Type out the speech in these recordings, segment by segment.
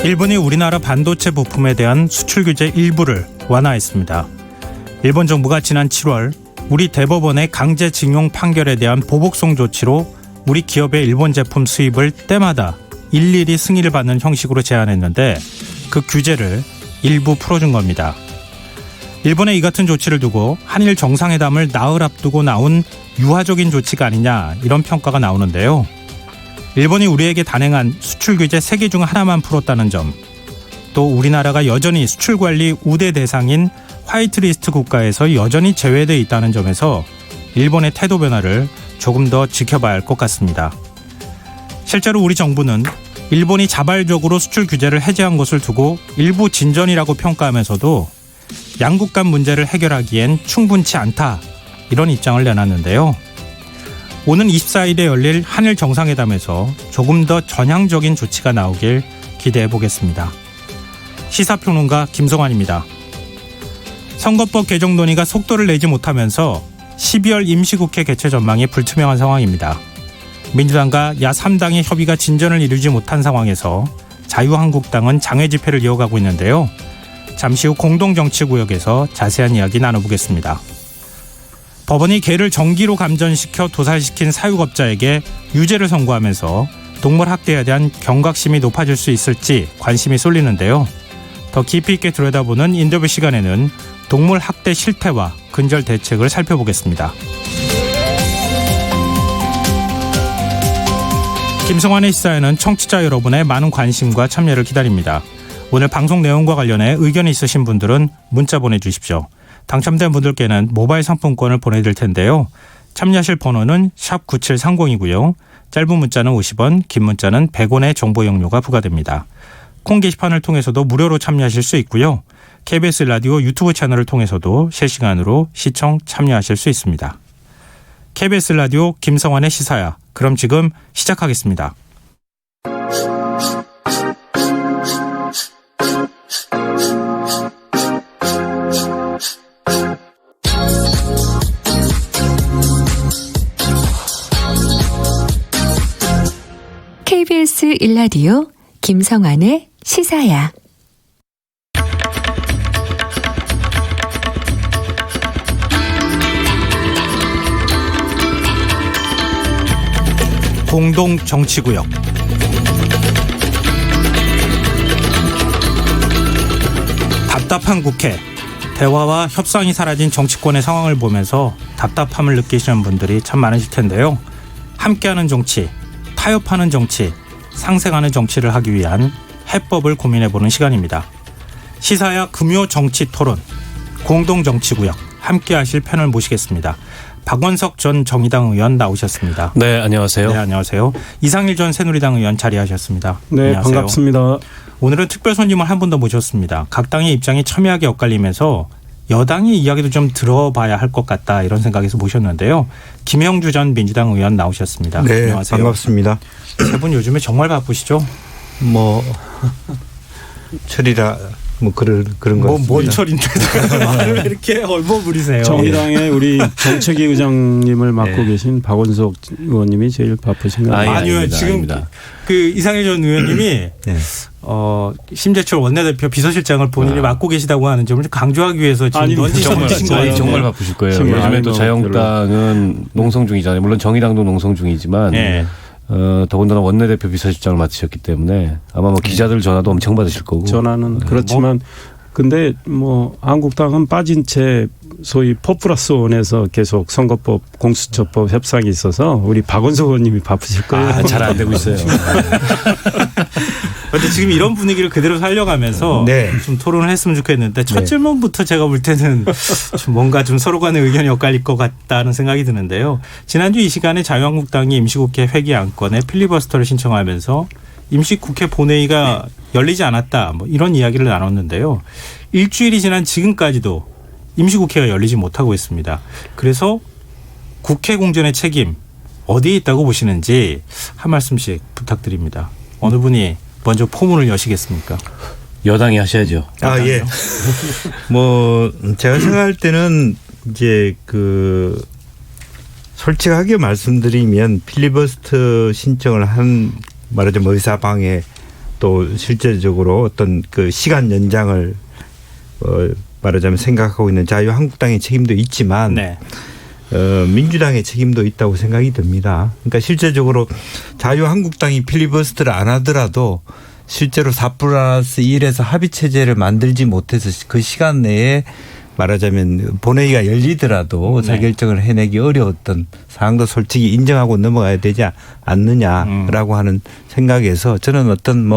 일본이 우리나라 반도체 부품에 대한 수출 규제 일부를 완화했습니다. 일본 정부가 지난 7월 우리 대법원의 강제징용 판결에 대한 보복성 조치로 우리 기업의 일본 제품 수입을 때마다 일일이 승인을 받는 형식으로 제한했는데 그 규제를 일부 풀어준 겁니다. 일본의 이 같은 조치를 두고 한일 정상회담을 나흘 앞두고 나온 유화적인 조치가 아니냐 이런 평가가 나오는데요. 일본이 우리에게 단행한 수출 규제 3개 중 하나만 풀었다는 점, 또 우리나라가 여전히 수출 관리 우대 대상인 화이트리스트 국가에서 여전히 제외되어 있다는 점에서 일본의 태도 변화를 조금 더 지켜봐야 할 것 같습니다. 실제로 우리 정부는 일본이 자발적으로 수출 규제를 해제한 것을 두고 일부 진전이라고 평가하면서도 양국 간 문제를 해결하기엔 충분치 않다 이런 입장을 내놨는데요. 오는 24일에 열릴 한일 정상회담에서 조금 더 전향적인 조치가 나오길 기대해 보겠습니다. 시사평론가 김성환입니다. 선거법 개정 논의가 속도를 내지 못하면서 12월 임시국회 개최 전망이 불투명한 상황입니다. 민주당과 야3당의 협의가 진전을 이루지 못한 상황에서 자유한국당은 장외 집회를 이어가고 있는데요. 잠시 후 공동정치구역에서 자세한 이야기 나눠보겠습니다. 법원이 개를 정기로 감전시켜 도살시킨 사육업자에게 유죄를 선고하면서 동물 학대에 대한 경각심이 높아질 수 있을지 관심이 쏠리는데요. 더 깊이 있게 들여다보는 인터뷰 시간에는 동물 학대 실태와 근절 대책을 살펴보겠습니다. 김성환의 시사에는 청취자 여러분의 많은 관심과 참여를 기다립니다. 오늘 방송 내용과 관련해 의견이 있으신 분들은 문자 보내주십시오. 당첨된 분들께는 모바일 상품권을 보내드릴 텐데요. 참여하실 번호는 샵 9730이고요. 짧은 문자는 50원, 긴 문자는 100원의 정보 이용료가 부과됩니다. 콩 게시판을 통해서도 무료로 참여하실 수 있고요. KBS 라디오 유튜브 채널을 통해서도 실시간으로 시청 참여하실 수 있습니다. KBS 라디오 김성환의 시사야. 그럼 지금 시작하겠습니다. KBS 1라디오 김성환의 시사야. 공동정치구역. 답답한 국회. 대화와 협상이 사라진 정치권의 상황을 보면서 답답함을 느끼시는 분들이 참 많으실 텐데요. 함께하는 정치, 타협하는 정치, 상생하는 정치를 하기 위한 해법을 고민해보는 시간입니다. 시사야 금요 정치 토론, 공동정치구역 함께하실 패널 모시겠습니다. 박원석 전 정의당 의원 나오셨습니다. 네, 안녕하세요. 네, 안녕하세요. 이상일 전 새누리당 의원 자리하셨습니다. 네, 안녕하세요. 반갑습니다. 오늘은 특별 손님을 한 분 더 모셨습니다. 각 당의 입장이 첨예하게 엇갈리면서 여당의 이야기도 좀 들어봐야 할 것 같다 이런 생각에서 모셨는데요. 김형주 전 민주당 의원 나오셨습니다. 네, 안녕하세요. 반갑습니다. 세 분 요즘에 정말 바쁘시죠? 철이라 그런 거. 뭔 철인데 말을 이렇게 얼버무리세요. 정의당의 우리 정책위 의장님을 맡고 계신 박원석 의원님이 제일 바쁘신 것 같아요. 아니요, 지금 아닙니다. 그 이상일 전 의원님이 네. 심재철 원내대표 비서실장을 본인이 맡고 계시다고 하는 점을 강조하기 위해서 지금 던지신 거예요. 정말 바쁘실 거예요. 지금 요즘에 또 자유한국당은 농성 중이잖아요. 물론 정의당도 농성 중이지만 네. 더군다나 원내대표 비서실장을 맡으셨기 때문에 아마 기자들 전화도 엄청 받으실 거고. 전화는 그렇지만 근데 한국당은 빠진 채 소위 포플러스 원에서 계속 선거법 공수처법 협상이 있어서 우리 박원석 의원님이 바쁘실 거예요. 잘 안 되고 있어요. 그런데 지금 이런 분위기를 그대로 살려가면서 네. 좀 토론을 했으면 좋겠는데 첫 질문부터 제가 볼 때는 좀 뭔가 좀 서로 간의 의견이 엇갈릴 것 같다는 생각이 드는데요. 지난주 이 시간에 자유한국당이 임시국회 회기 안건에 필리버스터를 신청하면서 임시국회 본회의가 열리지 않았다 이런 이야기를 나눴는데요. 일주일이 지난 지금까지도 임시국회가 열리지 못하고 있습니다. 그래서 국회 공전의 책임 어디에 있다고 보시는지 한 말씀씩 부탁드립니다. 어느 분이 먼저 포문을 여시겠습니까? 여당이 하셔야죠. 예. 제가 생각할 때는 이제 솔직하게 말씀드리면 필리버스터 신청을 한 말하자면 의사방해 또 실제적으로 어떤 그 시간 연장을 말하자면 생각하고 있는 자유한국당의 책임도 있지만 네. 민주당의 책임도 있다고 생각이 듭니다. 그러니까 실제적으로 자유한국당이 필리버스터를 안 하더라도 실제로 4+1에서 합의체제를 만들지 못해서 그 시간 내에 말하자면 본회의가 열리더라도 네. 자결정을 해내기 어려웠던 사항도 솔직히 인정하고 넘어가야 되지 않느냐라고 하는 생각에서 저는 어떤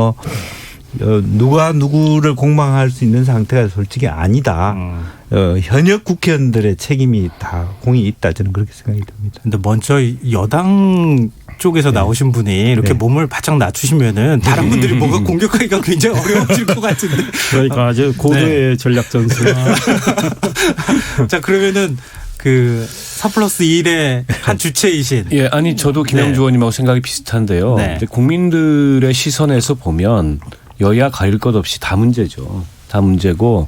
누가 누구를 공방할 수 있는 상태가 솔직히 아니다. 현역 국회의원들의 책임이 다 공이 있다. 저는 그렇게 생각이 듭니다. 근데 먼저 여당 쪽에서 나오신 분이 이렇게 네. 몸을 바짝 낮추시면은 다른 분들이 뭔가 공격하기가 굉장히 어려워질 것 같은데. 그러니까 아주 고도의 전략 전술. 자, 그러면은 그 4+1의 한 주체이신. 예, 아니 저도 김영주 네. 의원님하고 생각이 비슷한데요. 네. 이제 국민들의 시선에서 보면 여야 가릴 것 없이 다 문제죠. 다 문제고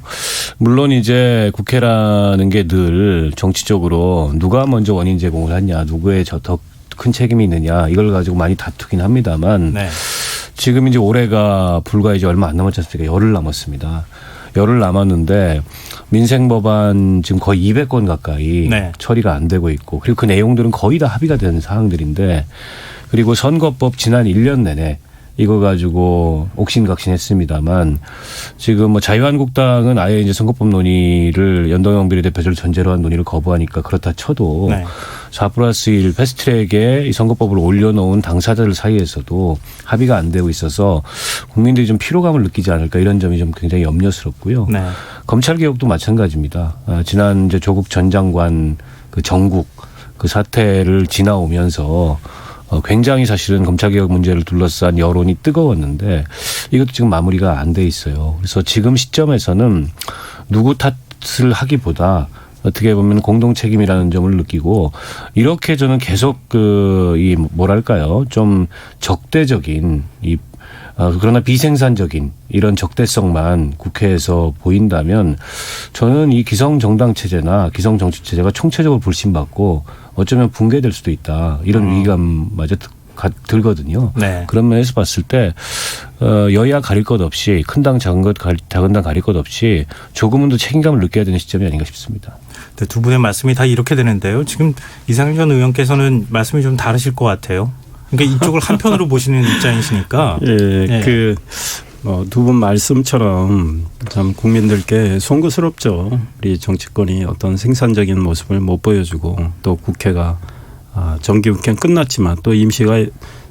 물론 이제 국회라는 게 늘 정치적으로 누가 먼저 원인 제공을 하냐, 누구의 더 큰 책임이 있느냐 이걸 가지고 많이 다투긴 합니다만 네. 지금 이제 올해가 불과 이제 얼마 안 남았지 않습니까? 열흘 남았습니다. 열흘 남았는데 민생 법안 지금 거의 200건 가까이 네. 처리가 안 되고 있고 그리고 그 내용들은 거의 다 합의가 되는 사항들인데 그리고 선거법 지난 1년 내내 이거 가지고 옥신각신했습니다만 지금 자유한국당은 아예 이제 선거법 논의를 연동형 비례대표제를 전제로 한 논의를 거부하니까 그렇다 쳐도 네. 4+1 패스트트랙에 이 선거법을 올려놓은 당사자들 사이에서도 합의가 안 되고 있어서 국민들이 좀 피로감을 느끼지 않을까 이런 점이 좀 굉장히 염려스럽고요. 네. 검찰 개혁도 마찬가지입니다. 지난 이제 조국 전 장관 그 정국 그 사태를 지나오면서 굉장히 사실은 검찰개혁 문제를 둘러싼 여론이 뜨거웠는데 이것도 지금 마무리가 안 돼 있어요. 그래서 지금 시점에서는 누구 탓을 하기보다 어떻게 보면 공동 책임이라는 점을 느끼고 이렇게 저는 계속 이 뭐랄까요 좀 적대적인 그러나 비생산적인 이런 적대성만 국회에서 보인다면 저는 이 기성정당 체제나 기성정치 체제가 총체적으로 불신받고 어쩌면 붕괴될 수도 있다. 이런 위기감마저 들거든요. 네. 그런 면에서 봤을 때 여야 가릴 것 없이 큰 당 작은 당 가릴 것 없이 조금은 더 책임감을 느껴야 되는 시점이 아닌가 싶습니다. 네, 두 분의 말씀이 다 이렇게 되는데요. 지금 이상현 의원께서는 말씀이 좀 다르실 것 같아요. 그러니까 이쪽을 한편으로 보시는 입장이시니까. 예, 네. 두 분 말씀처럼 참 국민들께 송구스럽죠. 우리 정치권이 어떤 생산적인 모습을 못 보여주고 또 국회가 정기국회는 끝났지만 또 임시가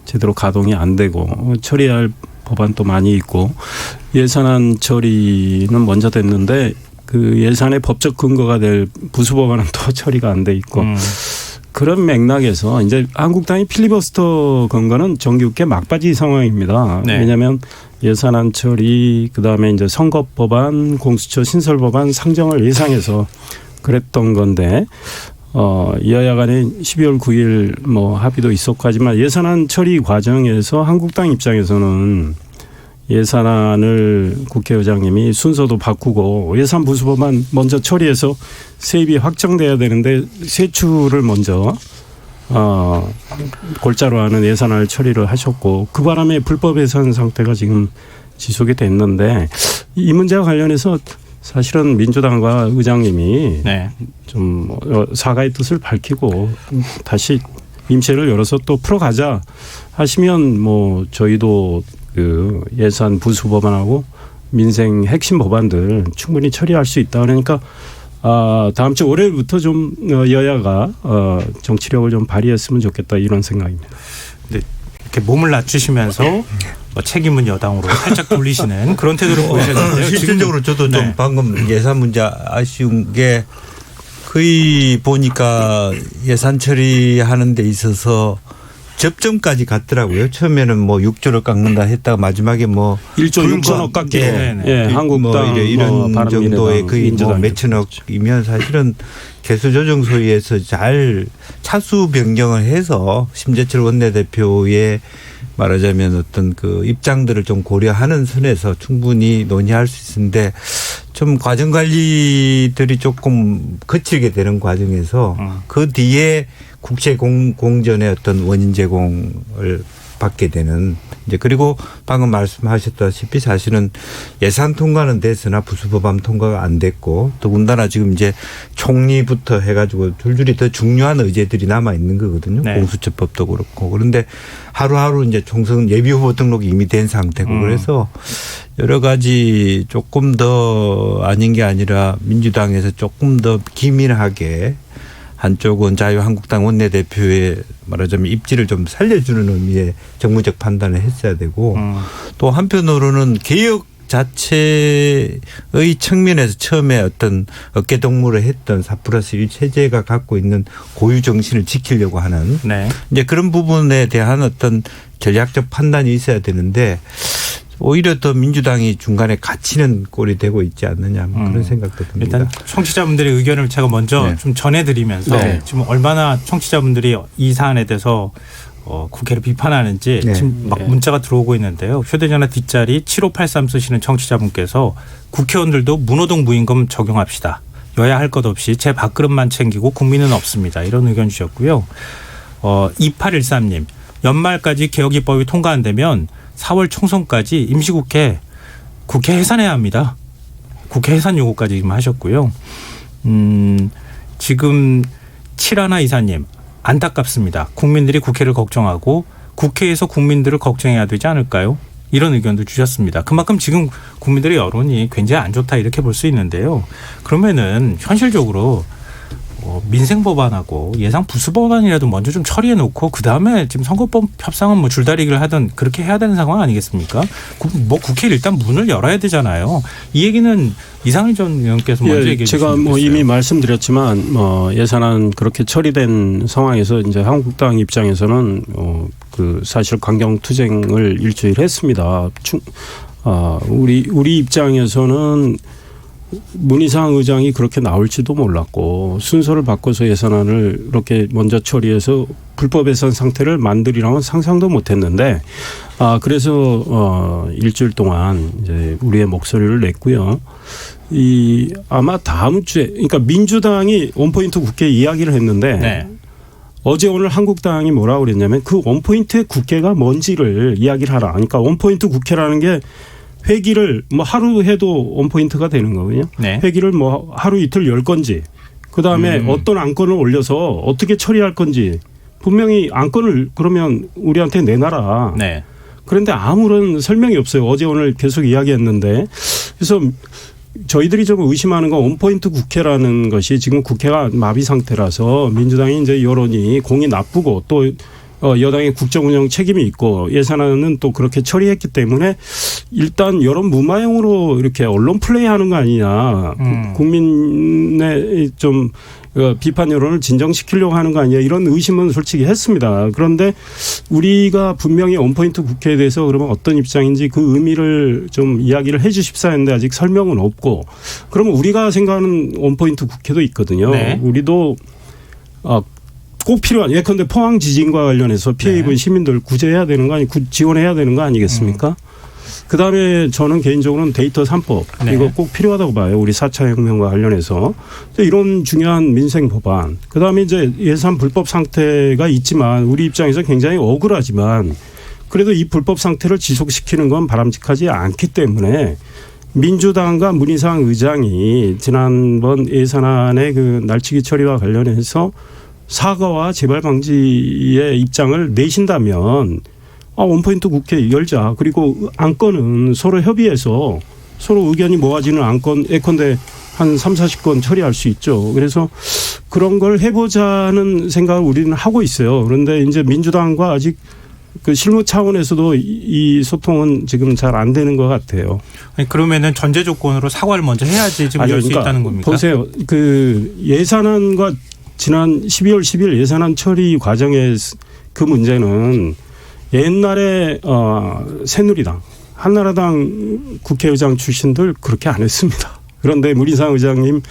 제대로 가동이 안 되고 처리할 법안도 많이 있고 예산안 처리는 먼저 됐는데 그 예산의 법적 근거가 될 부수법안은 또 처리가 안 돼 있고 그런 맥락에서 이제 한국당이 필리버스터 건 거는 정기국회 막바지 상황입니다. 네. 왜냐하면 예산안 처리 그다음에 이제 선거법안 공수처 신설법안 상정을 예상해서 그랬던 건데 여야 간에 12월 9일 합의도 있었고 하지만 예산안 처리 과정에서 한국당 입장에서는 예산안을 국회의장님이 순서도 바꾸고 예산 부수법안 먼저 처리해서 세입이 확정돼야 되는데 세출을 먼저 골자로 하는 예산안을 처리를 하셨고 그 바람에 불법 예산 상태가 지금 지속이 됐는데 이 문제와 관련해서 사실은 민주당과 의장님이 네. 좀 사과의 뜻을 밝히고 다시 임시를 열어서 또 풀어가자 하시면 저희도 그 예산 부수 법안하고 민생 핵심 법안들 충분히 처리할 수 있다. 그러니까 다음 주 월요일부터 좀 여야가 정치력을 좀 발휘했으면 좋겠다 이런 생각입니다. 네. 이렇게 몸을 낮추시면서 책임은 여당으로 살짝 돌리시는 그런 태도를 보이셨는데요. 실질적으로 저도 좀 네. 방금 예산 문제 아쉬운 게 거의 보니까 예산 처리하는 데 있어서 접점까지 갔더라고요. 처음에는 6조를 깎는다 했다가 마지막에 1조 6천억 깎기로 한국당 이런 정도의 거의 민주당 몇천억이면 사실은 개수조정소위에서 잘 차수 변경을 해서 심재철 원내대표의 말하자면 어떤 그 입장들을 좀 고려하는 선에서 충분히 논의할 수 있는데 좀 과정 관리들이 조금 거칠게 되는 과정에서 그 뒤에 국채 공전의 어떤 원인 제공을 받게 되는 이제 그리고 방금 말씀하셨다시피 사실은 예산 통과는 됐으나 부수법안 통과가 안 됐고 더군다나 지금 이제 총리부터 해가지고 줄줄이 더 중요한 의제들이 남아 있는 거거든요. 네. 공수처법도 그렇고 그런데 하루하루 이제 총선 예비 후보 등록이 이미 된 상태고 그래서 여러 가지 조금 더 아닌 게 아니라 민주당에서 조금 더 기민하게 한쪽은 자유한국당 원내대표의 말하자면 입지를 좀 살려주는 의미의 정무적 판단을 했어야 되고 또 한편으로는 개혁 자체의 측면에서 처음에 어떤 어깨동무를 했던 4+1 체제가 갖고 있는 고유 정신을 지키려고 하는 네. 이제 그런 부분에 대한 어떤 전략적 판단이 있어야 되는데 오히려 더 민주당이 중간에 갇히는 꼴이 되고 있지 않느냐 그런 생각도 듭니다. 일단 청취자분들의 의견을 제가 먼저 네. 좀 전해드리면서 네. 지금 얼마나 청취자분들이 이 사안에 대해서 국회를 비판하는지 네. 지금 막 문자가 들어오고 있는데요. 휴대전화 뒷자리 7583 쓰시는 청취자분께서 국회의원들도 문호동 무임금 적용합시다. 여야 할 것 없이 제 밥그릇만 챙기고 국민은 없습니다. 이런 의견 주셨고요. 2813님 연말까지 개혁입법이 통과 안 되면 4월 총선까지 임시국회 해산해야 합니다. 국회 해산 요구까지 지금 하셨고요. 지금 7124님 안타깝습니다. 국민들이 국회를 걱정하고 국회에서 국민들을 걱정해야 되지 않을까요? 이런 의견도 주셨습니다. 그만큼 지금 국민들의 여론이 굉장히 안 좋다 이렇게 볼 수 있는데요. 그러면은 현실적으로 민생 법안하고 예상 부수 법안이라도 먼저 좀 처리해 놓고 그다음에 지금 선거법 협상은 뭐 줄다리기를 하든 그렇게 해야 되는 상황 아니겠습니까? 뭐 국회 일단 문을 열어야 되잖아요. 이 얘기는 이상일 전 의원께서 먼저 얘기해 주시면 제가 좋겠어요. 이미 말씀드렸지만 예산안 그렇게 처리된 상황에서 이제 한국당 입장에서는 그 사실 강경투쟁을 일주일 했습니다. 우리 입장에서는 문희상 의장이 그렇게 나올지도 몰랐고 순서를 바꿔서 예산안을 이렇게 먼저 처리해서 불법 예산 상태를 만들이라고는 상상도 못했는데 그래서 일주일 동안 이제 우리의 목소리를 냈고요. 아마 다음 주에 그러니까 민주당이 원포인트 국회 이야기를 했는데 네. 어제 오늘 한국당이 뭐라고 그랬냐면 그 원포인트 국회가 뭔지를 이야기를 하라. 그러니까 원포인트 국회라는 게 회기를 뭐 하루 해도 원포인트가 되는 거거든요. 네. 회기를 뭐 하루 이틀 열 건지 그다음에 어떤 안건을 올려서 어떻게 처리할 건지 분명히 안건을 그러면 우리한테 내놔라. 네. 그런데 아무런 설명이 없어요. 어제 오늘 계속 이야기했는데 그래서 저희들이 좀 의심하는 건 원포인트 국회라는 것이 지금 국회가 마비 상태라서 민주당이 이제 여론이 공이 나쁘고 또 여당의 국정운영 책임이 있고 예산안은 또 그렇게 처리했기 때문에 일단 여론 무마용으로 이렇게 언론 플레이하는 거 아니냐. 국민의 좀 비판 여론을 진정시키려고 하는 거 아니냐. 이런 의심은 솔직히 했습니다. 그런데 우리가 분명히 원포인트 국회에 대해서 그러면 어떤 입장인지 그 의미를 좀 이야기를 해 주십사 했는데 아직 설명은 없고 그러면 우리가 생각하는 원포인트 국회도 있거든요. 네. 우리도 꼭 필요한 예컨대 포항 지진과 관련해서 피해 입은 시민들 구제해야 되는 거 지원해야 되는 거 아니겠습니까? 그다음에 저는 개인적으로는 데이터 3법 네. 이거 꼭 필요하다고 봐요. 우리 4차 혁명과 관련해서 이런 중요한 민생 법안. 그다음에 이제 예산 불법 상태가 있지만 우리 입장에서 굉장히 억울하지만 그래도 이 불법 상태를 지속시키는 건 바람직하지 않기 때문에 민주당과 문희상 의장이 지난번 예산안의 그 날치기 처리와 관련해서 사과와 재발 방지의 입장을 내신다면 원포인트 국회 열자. 그리고 안건은 서로 협의해서 서로 의견이 모아지는 안건 예컨대 한 3, 40건 처리할 수 있죠. 그래서 그런 걸 해보자는 생각을 우리는 하고 있어요. 그런데 이제 민주당과 아직 그 실무 차원에서도 이 소통은 지금 잘 안 되는 것 같아요. 아니, 그러면은 전제 조건으로 사과를 먼저 해야지 지금 열 수 있다는 겁니까? 보세요. 그 예산안과 지난 12월 10일 예산안 처리 과정의 그 문제는 옛날에 새누리당, 한나라당 국회의장 출신들 그렇게 안 했습니다. 그런데 문희상 의장님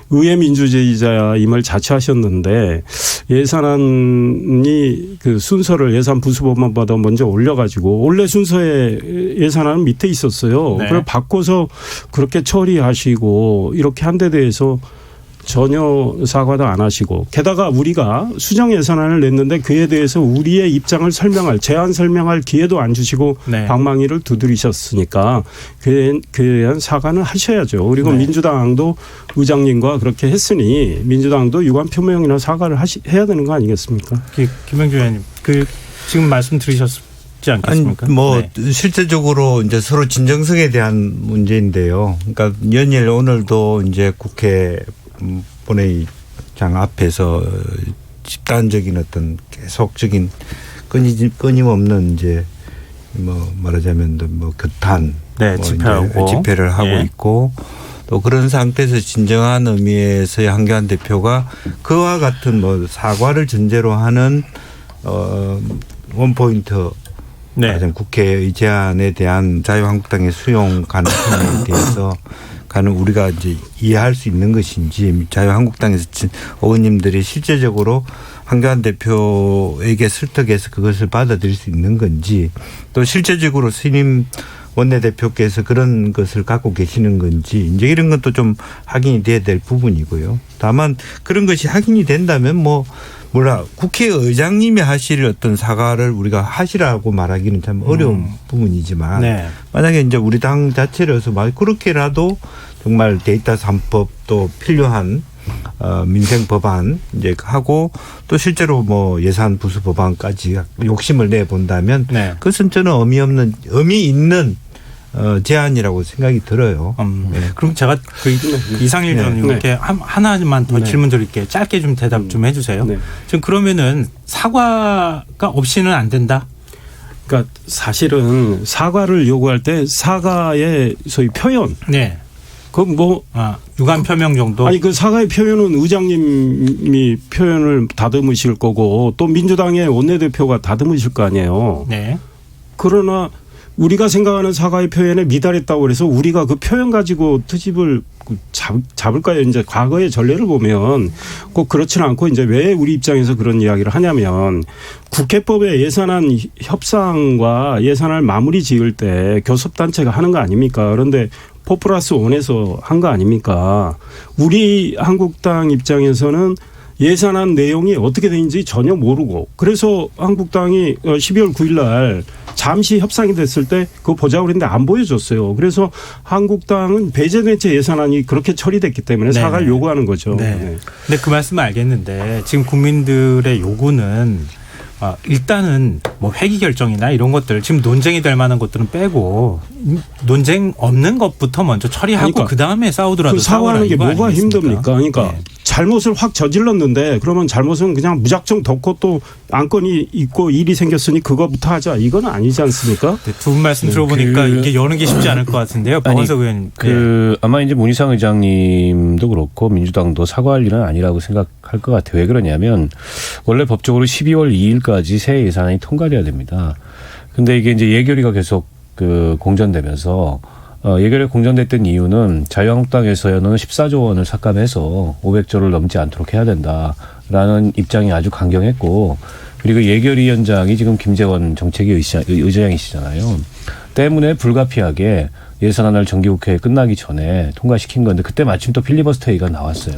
의회 민주주의자임을 자처하셨는데 예산안이 그 순서를 예산 부수법안보다 먼저 올려가지고 원래 순서에 예산안은 밑에 있었어요. 네. 그걸 바꿔서 그렇게 처리하시고 이렇게 한 데 대해서 전혀 사과도 안 하시고 게다가 우리가 수정 예산안을 냈는데 그에 대해서 우리의 입장을 제안 설명할 기회도 안 주시고 네. 방망이를 두드리셨으니까 그에 대한 사과는 하셔야죠. 그리고 네. 민주당도 의장님과 그렇게 했으니 민주당도 유감 표명이나 사과를 해야 되는 거 아니겠습니까? 김병주 의원님, 지금 말씀 들으셨지 않겠습니까? 아니, 뭐 네. 실제적으로 이제 서로 진정성에 대한 문제인데요. 그러니까 연일 오늘도 이제 국회 본회의장 앞에서 집단적인 어떤 계속적인 끊임없는 이제 뭐 말하자면 뭐 규탄, 네, 뭐 집회하고. 이제 집회를 하고 예. 있고 또 그런 상태에서 진정한 의미에서의 한교안 대표가 그와 같은 뭐 사과를 전제로 하는 원포인트 네. 국회의 제안에 대한 자유한국당의 수용 가능성에 대해서 우리가 이제 이해할 수 있는 것인지 자유한국당에서 의원님들이 실제적으로 한교안 대표에게 설득해서 그것을 받아들일 수 있는 건지 또 실제적으로 신임 원내대표께서 그런 것을 갖고 계시는 건지 이제 이런 것도 좀 확인이 돼야 될 부분이고요. 다만 그런 것이 확인이 된다면 국회의장님이 하실 어떤 사과를 우리가 하시라고 말하기는 참 어려운 부분이지만 네. 만약에 이제 우리 당 자체로서 그렇게라도 정말 데이터 3법 또 필요한 민생 법안 이제 하고 또 실제로 뭐 예산 부수 법안까지 욕심을 내 본다면 네. 그것은 저는 의미 있는 제안이라고 생각이 들어요. 네. 그럼 제가 이상일 네. 의원님께 하나만 더 네. 질문 드릴게요. 짧게 좀 대답 좀 해주세요. 네. 지금 그러면은 사과가 없이는 안 된다? 그러니까 사실은 사과를 요구할 때 사과의 소위 표현 네. 유감 표명 정도? 아니 그 사과의 표현은 의장님이 표현을 다듬으실 거고 또 민주당의 원내대표가 다듬으실 거 아니에요. 네. 그러나 우리가 생각하는 사과의 표현에 미달했다고 해서 우리가 그 표현 가지고 트집을 잡을까요? 이제 과거의 전례를 보면 꼭 그렇지는 않고 이제 왜 우리 입장에서 그런 이야기를 하냐면 국회법의 예산안 협상과 예산안을 마무리 지을 때 교섭단체가 하는 거 아닙니까? 그런데 4+1에서 한 거 아닙니까? 우리 한국당 입장에서는 예산안 내용이 어떻게 되는지 전혀 모르고 그래서 한국당이 12월 9일 날 잠시 협상이 됐을 때 그거 보자고 그랬는데 안 보여줬어요. 그래서 한국당은 배제대체 예산안이 그렇게 처리됐기 때문에 네. 사과를 요구하는 거죠. 네. 네. 근데 그 말씀은 알겠는데 지금 국민들의 요구는 일단은 뭐 회기 결정이나 이런 것들 지금 논쟁이 될 만한 것들은 빼고 논쟁 없는 것부터 먼저 처리하고 그러니까 그다음에 싸우더라도 그 사과하는 게 이거 뭐가 아니겠습니까? 힘듭니까? 그러니까 네. 잘못을 확 저질렀는데 그러면 잘못은 그냥 무작정 덮고 또 안건이 있고 일이 생겼으니 그거부터 하자. 이건 아니지 않습니까? 네, 두 분 말씀 들어보니까 이게 여는 게 쉽지 않을 것 같은데요. 박원석 의원님. 아마 이제 문희상 의장님도 그렇고 민주당도 사과할 일은 아니라고 생각할 것 같아요. 왜 그러냐면 원래 법적으로 12월 2일까지 새 예산안이 통과돼야 됩니다. 근데 이게 이제 예결위가 계속 공전되면서 예결위가 공전됐던 이유는 자유한국당에서는 14조 원을 삭감해서 500조를 넘지 않도록 해야 된다라는 입장이 아주 강경했고 그리고 예결위원장이 지금 김재원 정책위 의장이시잖아요. 때문에 불가피하게 예산안을 정기국회에 끝나기 전에 통과시킨 건데 그때 마침 또 필리버스터 얘기가 나왔어요.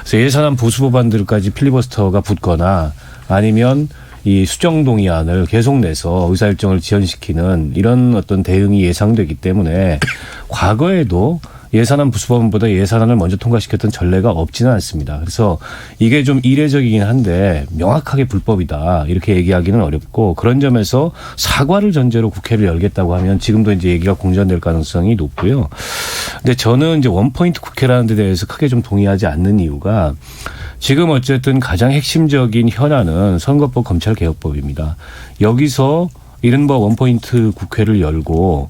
그래서 예산안 보수 법안들까지 필리버스터가 붙거나 아니면 이 수정동의안을 계속 내서 의사일정을 지연시키는 이런 어떤 대응이 예상되기 때문에 과거에도 예산안 부수법안보다 예산안을 먼저 통과시켰던 전례가 없지는 않습니다. 그래서 이게 좀 이례적이긴 한데 명확하게 불법이다 이렇게 얘기하기는 어렵고 그런 점에서 사과를 전제로 국회를 열겠다고 하면 지금도 이제 얘기가 공전될 가능성이 높고요. 근데 저는 이제 원포인트 국회라는 데 대해서 크게 좀 동의하지 않는 이유가 지금 어쨌든 가장 핵심적인 현안은 선거법 검찰개혁법입니다. 여기서 이른바 원포인트 국회를 열고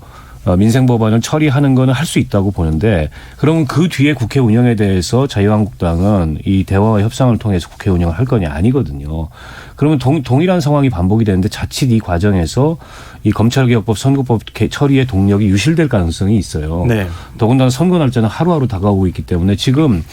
민생 법안을 처리하는 거는 할 수 있다고 보는데 그러면 그 뒤에 국회 운영에 대해서 자유한국당은 이 대화와 협상을 통해서 국회 운영을 할 거냐 아니거든요. 그러면 동일한 상황이 반복이 되는데 자칫 이 과정에서 이 검찰개혁법 선거법 처리의 동력이 유실될 가능성이 있어요. 네. 더군다나 선거 날짜는 하루하루 다가오고 있기 때문에 지금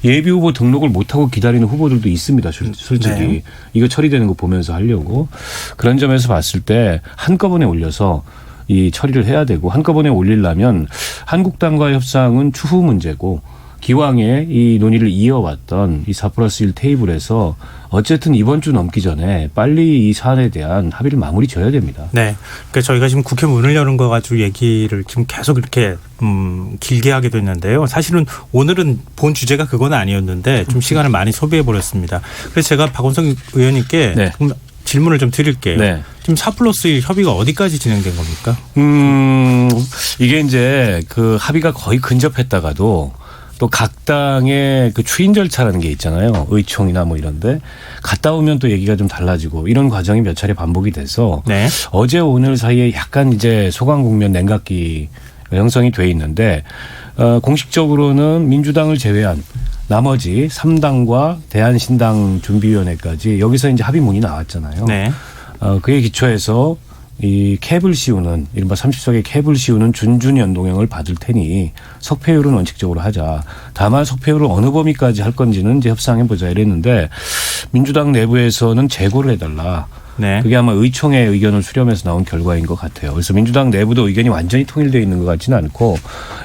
예비후보 등록을 못하고 기다리는 후보들도 있습니다. 솔직히. 네. 이거 처리되는 거 보면서 하려고. 그런 점에서 봤을 때 한꺼번에 올려서 이 처리를 해야 되고 한꺼번에 올리려면 한국당과의 협상은 추후 문제고 기왕에 이 논의를 이어왔던 이 4+1 테이블에서 어쨌든 이번 주 넘기 전에 빨리 이 사안에 대한 합의를 마무리 지어야 됩니다. 네. 그러니까 저희가 지금 국회 문을 여는 거 가지고 얘기를 지금 계속 이렇게 길게 하게 됐는데요. 사실은 오늘은 본 주제가 그건 아니었는데 좀 시간을 많이 소비해 버렸습니다. 그래서 제가 박원석 의원님께 네. 좀 질문을 좀 드릴게요. 네. 지금 4+1 협의가 어디까지 진행된 겁니까? 이게 이제 그 합의가 거의 근접했다가도 또 각 당의 그 추인 절차라는 게 있잖아요. 의총이나 뭐 이런데 갔다 오면 또 얘기가 좀 달라지고 이런 과정이 몇 차례 반복이 돼서 네. 어제 오늘 사이에 약간 이제 소강 국면 냉각기 형성이 돼 있는데 공식적으로는 민주당을 제외한 나머지 3당과 대한신당 준비위원회까지 여기서 이제 합의문이 나왔잖아요. 네. 그에 기초해서 이 캡을 씌우는 이른바 30석의 캡을 씌우는 준준 연동형을 받을 테니 석패율은 원칙적으로 하자. 다만 석패율을 어느 범위까지 할 건지는 이제 협상해 보자 이랬는데 민주당 내부에서는 재고를 해달라. 네. 그게 아마 의총의 의견을 수렴해서 나온 결과인 것 같아요. 그래서 민주당 내부도 의견이 완전히 통일되어 있는 것 같지는 않고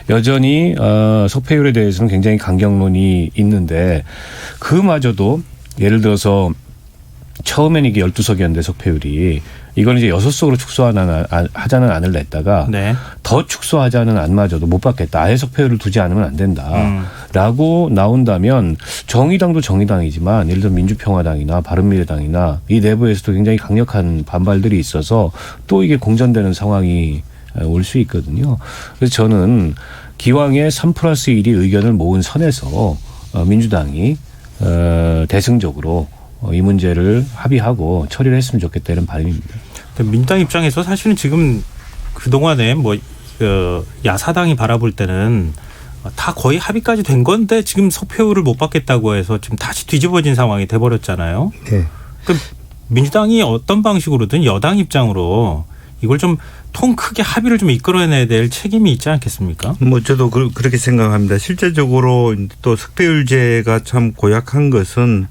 여전히 석패율에 대해서는 굉장히 강경론이 있는데 그마저도 예를 들어서 처음엔 이게 12석이었는데 석패율이 이걸 이제 6석으로 축소하자는 안을 냈다가 네. 더 축소하자는 안마저도 못 받겠다. 아예 석패율을 두지 않으면 안 된다라고 나온다면 정의당도 정의당이지만 예를 들어 민주평화당이나 바른미래당이나 이 내부에서도 굉장히 강력한 반발들이 있어서 또 이게 공전되는 상황이 올 수 있거든요. 그래서 저는 기왕에 3+1이 의견을 모은 선에서 민주당이 대승적으로 이 문제를 합의하고 처리를 했으면 좋겠다 이런 바람입니다. 민주당 입장에서 사실은 지금 그동안에 야사당이 바라볼 때는 다 거의 합의까지 된 건데 지금 석패율을 못 받겠다고 해서 지금 다시 뒤집어진 상황이 돼버렸잖아요. 네. 그럼 민주당이 어떤 방식으로든 여당 입장으로 이걸 좀 통 크게 합의를 좀 이끌어내야 될 책임이 있지 않겠습니까? 뭐 저도 그렇게 생각합니다. 실제적으로 또 석패율제가 참 고약한 것은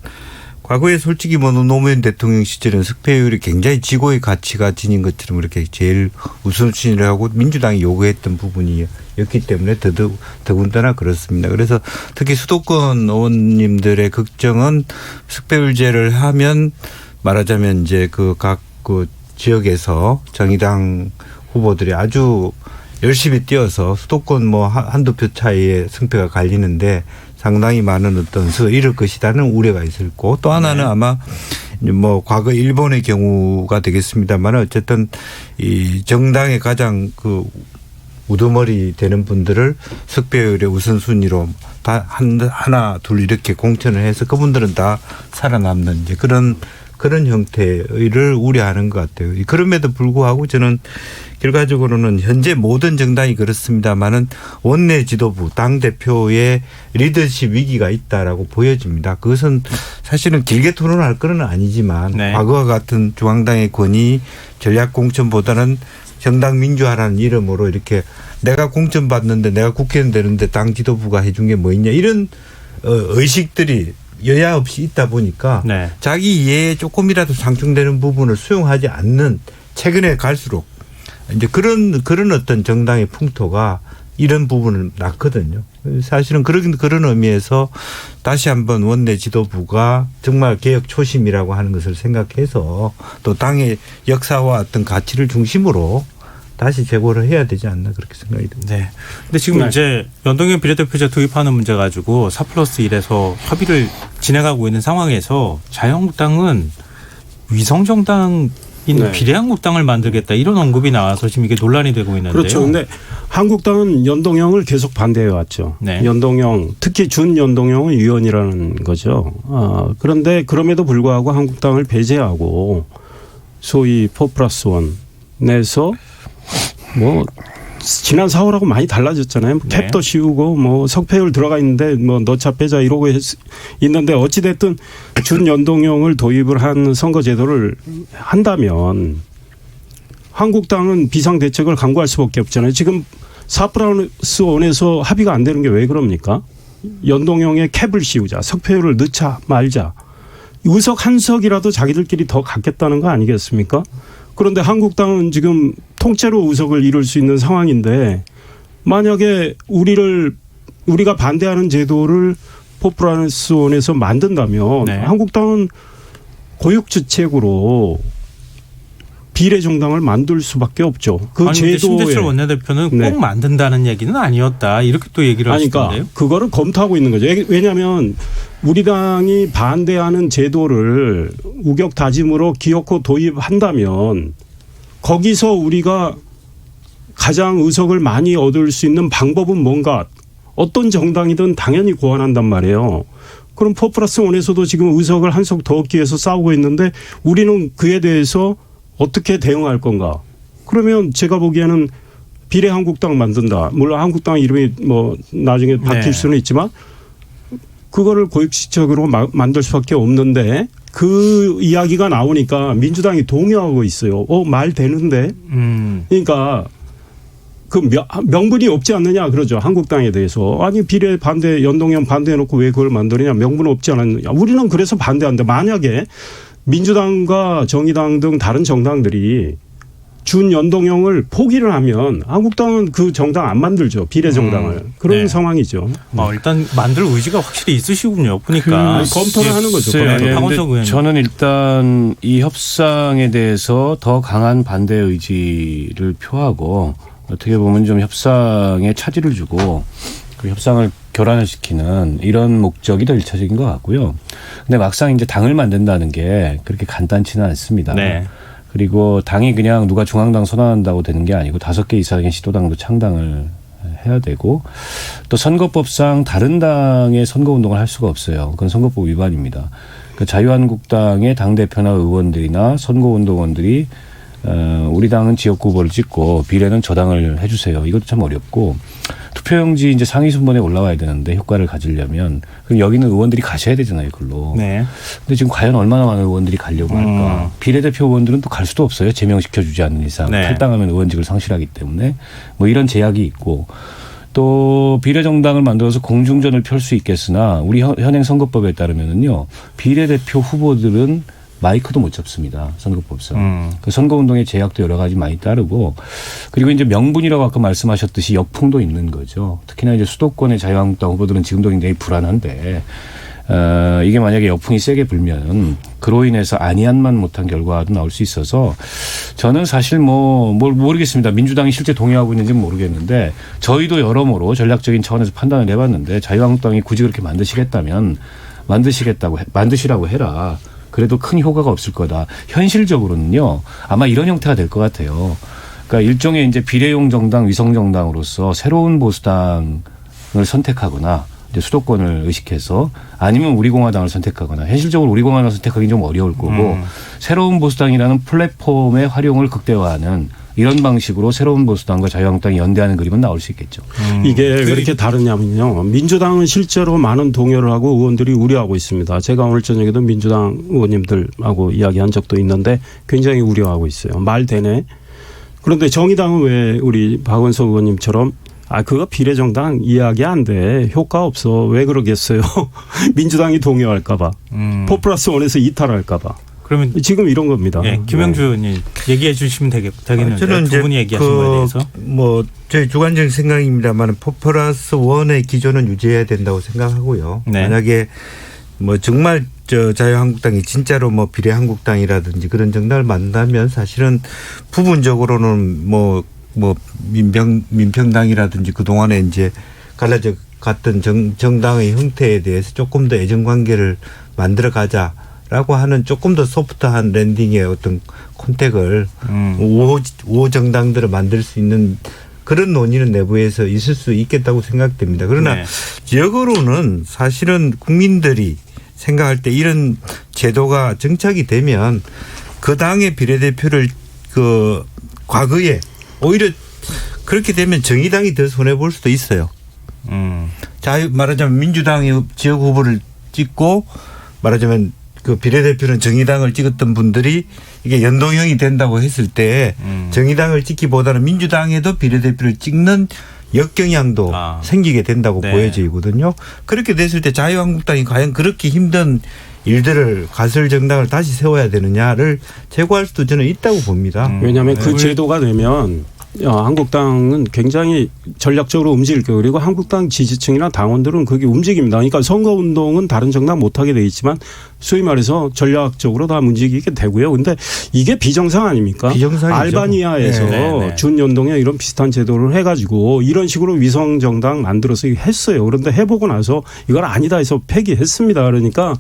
과거에 솔직히 뭐 노무현 대통령 시절에는 석패율이 굉장히 지고의 가치가 지닌 것처럼 이렇게 제일 우선순위를 하고 민주당이 요구했던 부분이었기 때문에 더군다나 그렇습니다. 그래서 특히 수도권 의원님들의 걱정은 석패율제를 하면 말하자면 이제 각 지역에서 정의당 후보들이 아주 열심히 뛰어서 수도권 뭐 한두 표 차이에 승패가 갈리는데 상당히 많은 어떤 수 잃을 것이라는 우려가 있었고 또 하나는 네. 아마 뭐 과거 일본의 경우가 되겠습니다만 어쨌든 이 정당의 가장 우두머리 되는 분들을 석패율의 우선순위로 다 하나 둘 이렇게 공천을 해서 그분들은 다 살아남는 이제 그런 형태를 우려하는 것 같아요. 그럼에도 불구하고 저는 결과적으로는 현재 모든 정당이 그렇습니다만은 원내 지도부 당 대표의 리더십 위기가 있다라고 보여집니다. 그것은 사실은 길게 토론할 건 아니지만 네. 과거와 같은 중앙당의 권위 전략 공천보다는 정당 민주화라는 이름으로 이렇게 내가 공천 받는데 내가 국회의원 되는데 당 지도부가 해준 게 뭐 있냐 이런 의식들이 여야 없이 있다 보니까 네. 자기 이해에 조금이라도 상충되는 부분을 수용하지 않는 최근에 갈수록 이제 그런 어떤 정당의 풍토가 이런 부분을 낳거든요. 사실은 그런 의미에서 다시 한번 원내 지도부가 정말 개혁 초심이라고 하는 것을 생각해서 또 당의 역사와 어떤 가치를 중심으로 다시 재고를 해야 되지 않나 그렇게 생각이 듭니다. 네. 근데 지금 이제 연동형 비례대표제 도입하는 문제 가지고 4+1에서 협의를 진행하고 있는 상황에서 자유한국당은 위성정당인 네. 비례한국당을 만들겠다 이런 언급이 나와서 지금 이게 논란이 되고 있는데요. 그렇죠. 근데 한국당은 연동형을 계속 반대해 왔죠. 네. 연동형, 특히 준연동형은 위헌이라는 거죠. 그런데 그럼에도 불구하고 한국당을 배제하고 소위 4+1 내서 뭐 지난 4월하고 많이 달라졌잖아요. 네. 캡도 씌우고 뭐 석패율 들어가 있는데 뭐 넣자 빼자 이러고 있는데 어찌 됐든 준연동형을 도입을 한 선거제도를 한다면 한국당은 비상대책을 강구할 수밖에 없잖아요. 지금 4+1에서 합의가 안 되는 게 왜 그럽니까? 연동형에 캡을 씌우자. 석패율을 넣자 말자. 의석 한 석이라도 자기들끼리 더 갖겠다는 거 아니겠습니까? 그런데 한국당은 지금 통째로 의석을 이룰 수 있는 상황인데 만약에 우리를 우리가 반대하는 제도를 포플러스원에서 만든다면 네. 한국당은 고육주책으로 비례정당을 만들 수밖에 없죠. 그 아니, 근데 제도에. 심재철 원내대표는 네. 꼭 만든다는 얘기는 아니었다. 이렇게 또 얘기를 하시던데요. 그러니까 그거를 검토하고 있는 거죠. 왜냐하면 우리 당이 반대하는 제도를 우격다짐으로 기어코 도입한다면 거기서 우리가 가장 의석을 많이 얻을 수 있는 방법은 뭔가 어떤 정당이든 당연히 고안한단 말이에요. 그럼 4+1에서도 지금 의석을 한 석 더 얻기 위해서 싸우고 있는데 우리는 그에 대해서 어떻게 대응할 건가? 그러면 제가 보기에는 비례한국당 만든다. 물론 한국당 이름이 뭐 나중에 바뀔 네. 수는 있지만 그거를 고육지책으로 만들 수밖에 없는데 그 이야기가 나오니까 민주당이 동요하고 있어요. 말 되는데. 그러니까 그 명분이 없지 않느냐 그러죠. 한국당에 대해서. 아니 비례 반대 연동형 반대해놓고 왜 그걸 만드느냐. 명분 없지 않느냐. 우리는 그래서 반대한다. 만약에 민주당과 정의당 등 다른 정당들이 준 연동형을 포기를 하면 한국당은 그 정당 안 만들죠. 비례정당을. 그런 네. 상황이죠. 일단 만들 의지가 확실히 있으시군요. 보니까. 검토를 하는 거죠. 글쎄요. 박원석 의원님. 저는 일단 이 협상에 대해서 더 강한 반대 의지를 표하고 어떻게 보면 좀 협상에 차질을 주고 그 협상을 결란시키는 이런 목적이 더 일차적인 것 같고요. 근데 막상 이제 당을 만든다는 게 그렇게 간단치는 않습니다. 네. 그리고 당이 그냥 누가 중앙당 선언한다고 되는 게 아니고 5개 이상의 시도당도 창당을 해야 되고 또 선거법상 다른 당의 선거운동을 할 수가 없어요. 그건 선거법 위반입니다. 그 자유한국당의 당대표나 의원들이나 선거운동원들이 우리 당은 지역구 후보를 찍고 비례는 저당을 해주세요. 이것도 참 어렵고 투표용지 이제 상위 순번에 올라와야 되는데 효과를 가지려면 그럼 여기는 의원들이 가셔야 되잖아요, 글로. 네. 근데 지금 과연 얼마나 많은 의원들이 가려고 할까? 비례대표 의원들은 또 갈 수도 없어요. 제명시켜주지 않는 이상. 네. 탈당하면 의원직을 상실하기 때문에 뭐 이런 제약이 있고 또 비례정당을 만들어서 공중전을 펼 수 있겠으나 우리 현행 선거법에 따르면은요 비례대표 후보들은 마이크도 못 잡습니다. 선거법상. 그 선거운동의 제약도 여러 가지 많이 따르고 그리고 이제 명분이라고 아까 말씀하셨듯이 역풍도 있는 거죠. 특히나 이제 수도권의 자유한국당 후보들은 지금도 굉장히 불안한데 이게 만약에 역풍이 세게 불면 그로 인해서 안이한만 못한 결과도 나올 수 있어서 저는 사실 모르겠습니다. 민주당이 실제 동의하고 있는지는 모르겠는데 저희도 여러모로 전략적인 차원에서 판단을 해봤는데 자유한국당이 굳이 그렇게 만드시겠다면 만드시라고 해라. 그래도 큰 효과가 없을 거다. 현실적으로는요. 아마 이런 형태가 될 것 같아요. 그러니까 일종의 이제 비례용 정당, 위성 정당으로서 새로운 보수당을 선택하거나 이제 수도권을 의식해서 아니면 우리공화당을 선택하거나 현실적으로 우리공화당을 선택하기 좀 어려울 거고 새로운 보수당이라는 플랫폼의 활용을 극대화하는 이런 방식으로 새로운 보수당과 자유한국당이 연대하는 그림은 나올 수 있겠죠. 이게 왜 이렇게 다르냐면요. 민주당은 실제로 많은 동요를 하고 의원들이 우려하고 있습니다. 제가 오늘 저녁에도 민주당 의원님들하고 이야기한 적도 있는데 굉장히 우려하고 있어요. 말 되네. 그런데 정의당은 왜 우리 박원석 의원님처럼 그거 비례정당 이야기 안 돼. 효과 없어. 왜 그러겠어요. 민주당이 동요할까 봐. 4+1에서 이탈할까 봐. 그러면 지금 이런 겁니다. 네, 김영주 의원님 얘기해 주시면 되겠는데 저는 두 분이 얘기하신 거에 대해서. 저희 주관적인 생각입니다만 4+1의 기조는 유지해야 된다고 생각하고요. 네. 만약에 정말 자유한국당이 진짜로 비례한국당이라든지 그런 정당을 만든다면 사실은 부분적으로는 민평당이라든지 그동안에 이제 갈라져 갔던 정당의 형태에 대해서 조금 더 애정관계를 만들어 가자라고 하는 조금 더 소프트한 랜딩의 어떤 콘택을 5 정당들을 만들 수 있는 그런 논의는 내부에서 있을 수 있겠다고 생각됩니다. 그러나 역으로는 사실은 국민들이 생각할 때 이런 제도가 정착이 되면 그 당의 비례대표를 과거에 오히려 그렇게 되면 정의당이 더 손해볼 수도 있어요. 말하자면 민주당의 지역 후보를 찍고 말하자면 그 비례대표는 정의당을 찍었던 분들이 이게 연동형이 된다고 했을 때 정의당을 찍기보다는 민주당에도 비례대표를 찍는 역경향도 생기게 된다고 보여지거든요. 그렇게 됐을 때 자유한국당이 과연 그렇게 힘든 일들을 가설 정당을 다시 세워야 되느냐를 제고할 수도 저는 있다고 봅니다. 왜냐하면 그 제도가 되면 한국당은 굉장히 전략적으로 움직일 거예요. 그리고 한국당 지지층이나 당원들은 그게 움직입니다. 그러니까 선거운동은 다른 정당 못하게 돼 있지만 소위 말해서 전략적으로 다 움직이게 되고요. 근데 이게 비정상 아닙니까? 비정상이죠. 알바니아에서 네. 준연동형 이런 비슷한 제도를 해가지고 이런 식으로 위성정당 만들어서 했어요. 그런데 해보고 나서 이건 아니다 해서 폐기했습니다. 그러니까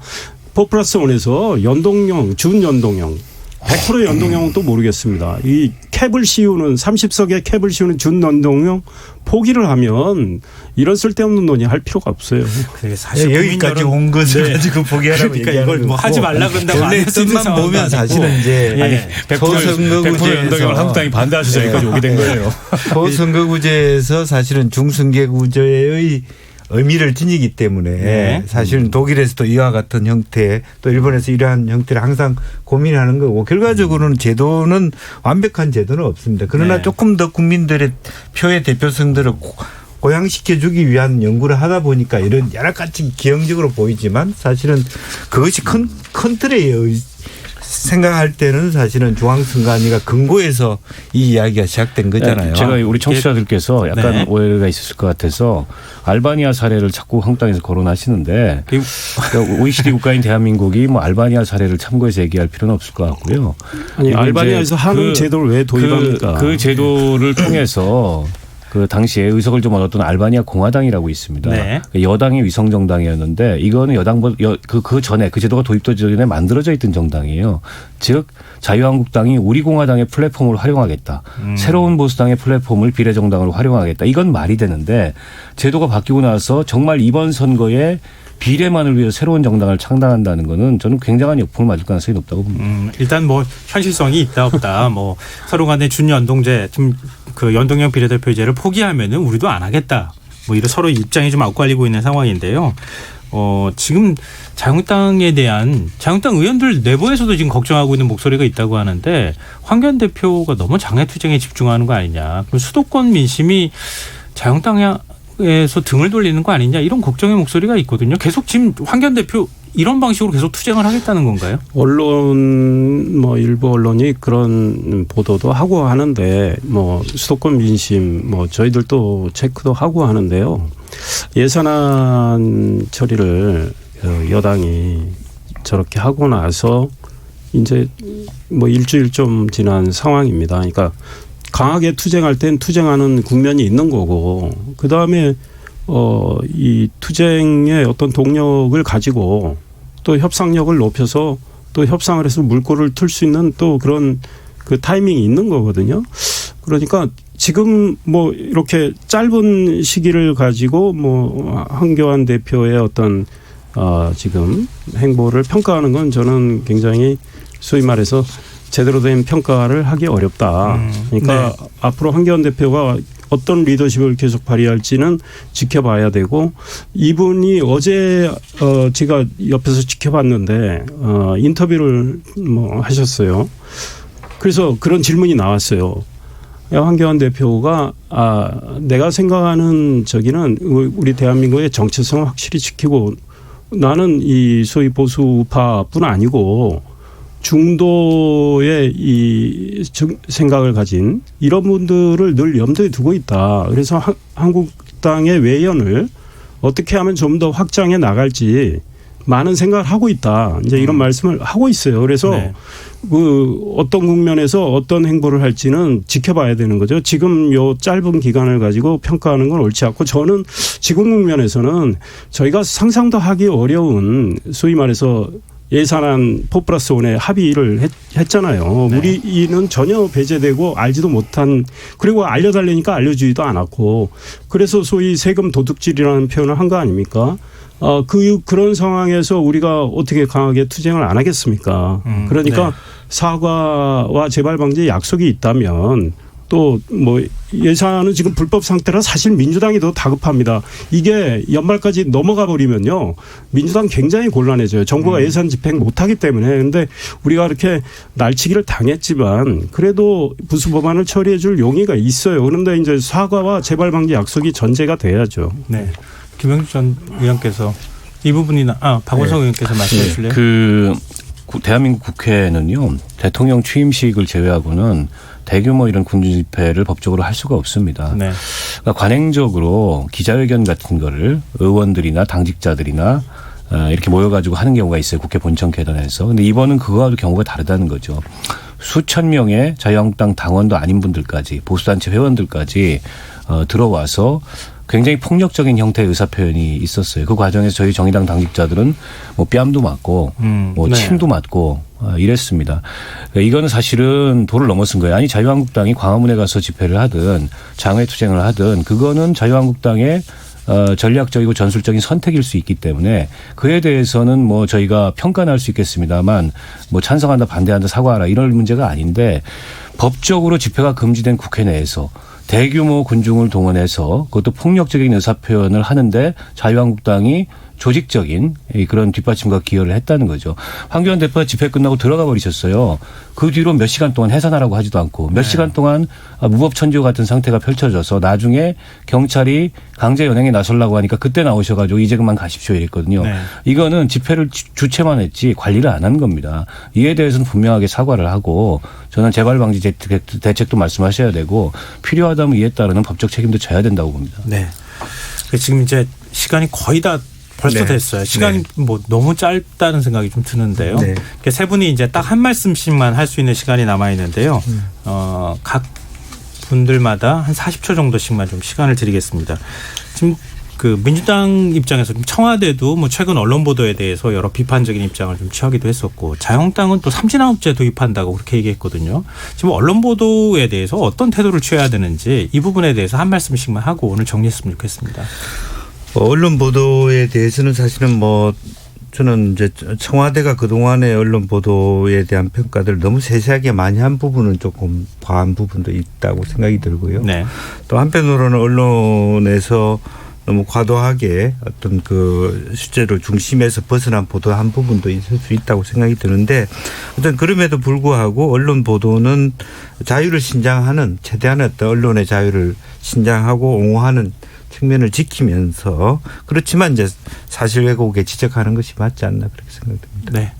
포플러스1에서 연동형, 준연동형 100% 연동형은 또 모르겠습니다. 이 캡을 씌우는 30석의 캡을 씌우는 준연동형 포기를 하면 이런 쓸데없는 논의 할 필요가 없어요. 그게 사실 여기까지 온 것을 가지고 보게하라고 그러니까 얘기하는 이걸 뭐 거고. 하지 말라 그런다고 안 원래 할 수 있는 뜻만 상황도 보면 아니고. 사실은 이제 100% 연동형을 한국당이 반대하셔서 여기까지 오게 된 거예요. 소선거구제에서 사실은 중선거구제의 의미를 지니기 때문에 네. 사실은 독일에서도 이와 같은 형태 또 일본에서 이러한 형태를 항상 고민하는 거고 결과적으로는 제도는 완벽한 제도는 없습니다. 그러나 네. 조금 더 국민들의 표의 대표성들을 고양시켜주기 위한 연구를 하다 보니까 이런 여러 가지 기형적으로 보이지만 사실은 그것이 큰 틀의 생각할 때는 사실은 중앙선관위가 근거에서 이 이야기가 시작된 거잖아요. 제가 우리 청취자들께서 약간 네. 오해가 있었을 것 같아서 알바니아 사례를 자꾸 한국당에서 거론하시는데 그러니까 OECD 국가인 대한민국이 뭐 알바니아 사례를 참고해서 얘기할 필요는 없을 것 같고요. 아니 그리고 알바니아에서 이제 한국 제도를 왜 도입합니까? 그 제도를 통해서 그 당시에 의석을 좀 얻었던 알바니아 공화당이라고 있습니다. 네. 여당이 위성 정당이었는데 이거는 여당보다 그 전에 그 제도가 도입되기 전에 만들어져 있던 정당이에요. 즉 자유한국당이 우리 공화당의 플랫폼을 활용하겠다. 새로운 보수당의 플랫폼을 비례정당으로 활용하겠다. 이건 말이 되는데 제도가 바뀌고 나서 정말 이번 선거에 비례만을 위해서 새로운 정당을 창당한다는 거는 저는 굉장한 역풍을 맞을 가능성이 높다고 봅니다. 일단 뭐 현실성이 있다 없다 뭐 서로 간의 준연동제 좀 그 연동형 비례대표제를 포기하면은 우리도 안 하겠다. 뭐 이런 서로 입장이 좀 엇갈리고 있는 상황인데요. 지금 자유한국당에 대한 자유한국당 의원들 내부에서도 지금 걱정하고 있는 목소리가 있다고 하는데 황교안 대표가 너무 장외투쟁에 집중하는 거 아니냐. 그럼 수도권 민심이 자유한국당에서 등을 돌리는 거 아니냐 이런 걱정의 목소리가 있거든요. 계속 지금 황교안 대표 이런 방식으로 계속 투쟁을 하겠다는 건가요? 언론 뭐 일부 언론이 그런 보도도 하고 하는데 뭐 수도권 민심 뭐 저희들도 체크도 하고 하는데요. 예산안 처리를 여당이 저렇게 하고 나서 이제 뭐 일주일 좀 지난 상황입니다. 그러니까 강하게 투쟁할 땐 투쟁하는 국면이 있는 거고 그다음에 이 투쟁의 어떤 동력을 가지고 또 협상력을 높여서 또 협상을 해서 물꼬를 틀 수 있는 또 그런 그 타이밍이 있는 거거든요. 그러니까 지금 뭐 이렇게 짧은 시기를 가지고 뭐 황교안 대표의 어떤 지금 행보를 평가하는 건 저는 굉장히 소위 말해서 제대로 된 평가를 하기 어렵다. 그러니까 네. 앞으로 황교안 대표가 어떤 리더십을 계속 발휘할지는 지켜봐야 되고 이분이 어제 제가 옆에서 지켜봤는데 인터뷰를 뭐 하셨어요. 그래서 그런 질문이 나왔어요. 황교안 대표가 내가 생각하는 저기는 우리 대한민국의 정체성을 확실히 지키고 나는 이 소위 보수 우파뿐 아니고 중도의 이 생각을 가진 이런 분들을 늘 염두에 두고 있다. 그래서 한국당의 외연을 어떻게 하면 좀 더 확장해 나갈지 많은 생각을 하고 있다. 이제 이런 말씀을 하고 있어요. 그래서 네. 그 어떤 국면에서 어떤 행보를 할지는 지켜봐야 되는 거죠. 지금 요 짧은 기간을 가지고 평가하는 건 옳지 않고 저는 지금 국면에서는 저희가 상상도 하기 어려운 소위 말해서 예산안 포플러스1에 합의를 했잖아요. 네. 우리는 전혀 배제되고 알지도 못한 그리고 알려달라니까 알려주지도 않았고 그래서 소위 세금 도둑질이라는 표현을 한 거 아닙니까? 그런 상황에서 우리가 어떻게 강하게 투쟁을 안 하겠습니까? 그러니까 네. 사과와 재발 방지 약속이 있다면 또 뭐 예산은 지금 불법 상태라 사실 민주당이 더 다급합니다. 이게 연말까지 넘어가 버리면요. 민주당 굉장히 곤란해져요. 정부가 예산 집행 못하기 때문에. 그런데 우리가 이렇게 날치기를 당했지만 그래도 부수 법안을 처리해 줄 용의가 있어요. 그런데 이제 사과와 재발 방지 약속이 전제가 돼야죠. 네. 김영주 전 의원께서 이 부분이나 박원석 의원께서 말씀해 주실래요? 대한민국 국회는요 대통령 취임식을 제외하고는 대규모 이런 군중 집회를 법적으로 할 수가 없습니다. 네. 그러니까 관행적으로 기자회견 같은 거를 의원들이나 당직자들이나 이렇게 모여가지고 하는 경우가 있어요. 국회 본청 계단에서. 근데 이번은 그거와도 경우가 다르다는 거죠. 수천 명의 자유한국당 당원도 아닌 분들까지 보수단체 회원들까지 들어와서 굉장히 폭력적인 형태의 의사표현이 있었어요. 그 과정에서 저희 정의당 당직자들은 뭐 뺨도 맞고 뭐 네. 침도 맞고 이랬습니다. 그러니까 이거는 사실은 도를 넘어선 거예요. 아니 자유한국당이 광화문에 가서 집회를 하든 장외투쟁을 하든 그거는 자유한국당의 전략적이고 전술적인 선택일 수 있기 때문에 그에 대해서는 뭐 저희가 평가할 수 있겠습니다만 뭐 찬성한다 반대한다 사과하라 이런 문제가 아닌데 법적으로 집회가 금지된 국회 내에서 대규모 군중을 동원해서 그것도 폭력적인 의사표현을 하는데 자유한국당이 조직적인 그런 뒷받침과 기여를 했다는 거죠. 황교안 대표가 집회 끝나고 들어가 버리셨어요. 그 뒤로 몇 시간 동안 해산하라고 하지도 않고 몇 시간 동안 무법천지와 같은 상태가 펼쳐져서 나중에 경찰이 강제 연행에 나서려고 하니까 그때 나오셔가지고 이제 그만 가십시오 이랬거든요. 네. 이거는 집회를 주최만 했지 관리를 안 한 겁니다. 이에 대해서는 분명하게 사과를 하고 저는 재발 방지 대책도 말씀하셔야 되고 필요하다면 이에 따르는 법적 책임도 져야 된다고 봅니다. 네. 지금 이제 시간이 거의 다 벌써 네. 됐어요. 시간이 뭐 너무 짧다는 생각이 좀 드는데요. 네. 세 분이 이제 딱 한 말씀씩만 할 수 있는 시간이 남아 있는데요. 각 분들마다 한 40초 정도씩만 좀 시간을 드리겠습니다. 지금 그 민주당 입장에서 청와대도 뭐 최근 언론 보도에 대해서 여러 비판적인 입장을 좀 취하기도 했었고 자유한국당은 또 삼진아홉제 도입한다고 그렇게 얘기했거든요. 지금 언론 보도에 대해서 어떤 태도를 취해야 되는지 이 부분에 대해서 한 말씀씩만 하고 오늘 정리했으면 좋겠습니다. 언론 보도에 대해서는 사실은 뭐 저는 이제 청와대가 그동안의 언론 보도에 대한 평가들을 너무 세세하게 많이 한 부분은 조금 과한 부분도 있다고 생각이 들고요. 네. 또 한편으로는 언론에서 너무 과도하게 어떤 그 실제로 중심에서 벗어난 보도한 부분도 있을 수 있다고 생각이 드는데 어떤 그럼에도 불구하고 언론 보도는 자유를 신장하는 최대한의 어떤 언론의 자유를 신장하고 옹호하는 측면을 지키면서 그렇지만 이제 사실 왜곡에 지적하는 것이 맞지 않나 그렇게 생각됩니다. 네.